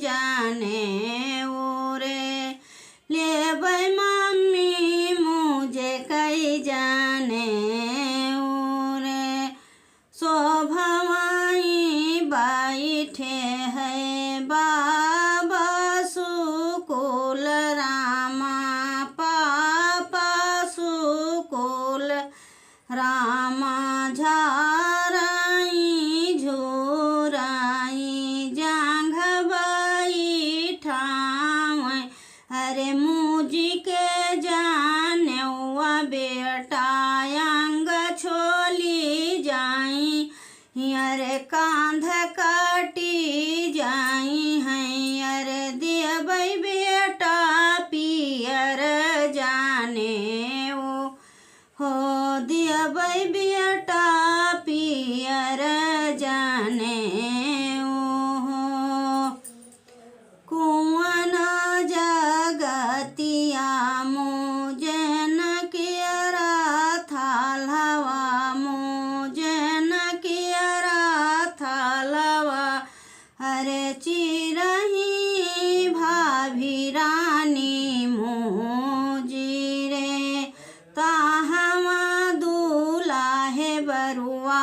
जाने रे ले भाई मम्मी मुझे कई जाने रे शोभा माई बैठे है बाबा सुकुल रामा पापा सुकुल रामा झाराई झोराई जांघ बैठाव अरे मुझी के जाने बेटा अंग छोली जाई अरे कांध काटी जाई हैं अरे दिया भाई बेटा पियर जाने हो दिया भाई बेटा पियर जाने हो कुआं जगतिया मुझे न कियरा थालवा मुझे न कियरा थालवा अरे चिरही भाभी रानी मुझी रे ताहवा दूला है बरुआ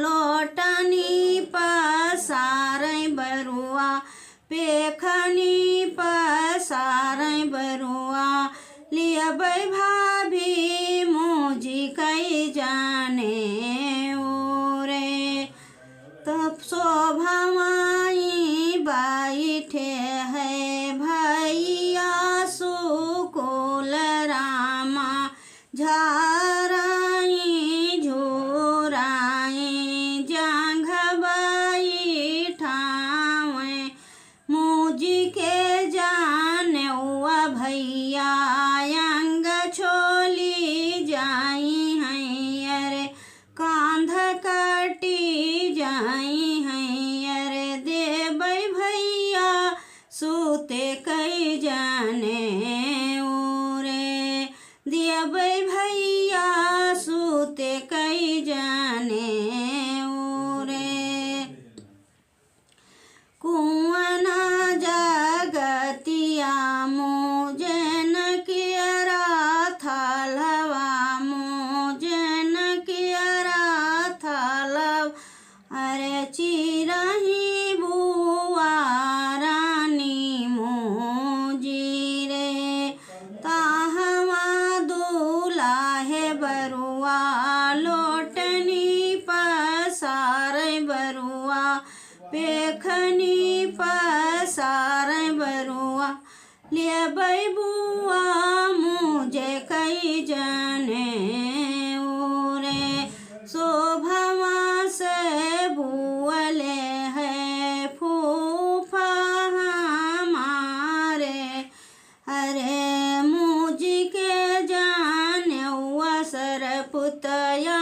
लोटनी पसार बरुआ पेखनी पसार बरुआ लिया भाई भाभी मुझी कई जाने रे तब शोभा माई बैठे है भैया सुकुल रामा झाराई झोराई जांघ बैठावे मुझी के जाने भैया अंग छोली जाई हैं अरे कांध कटी जाई हैं अरे देवै भैया सूते कई जाने रे देवै भैया सूते कई जाने रे कुआं जगतिया मुझे न कियरा थालवा मुझे न कियरा थालव अरे चिरही बुआ रानी मुझी रे ताहवा दूला है बरुआ लोटनी पसार बरुआ पेखनी पसार बरुआ ले भाई बुआ मुझे कई जाने रे शोभा से बुअले है फूफा हमारे अरे मुझी के जाने सरपुतया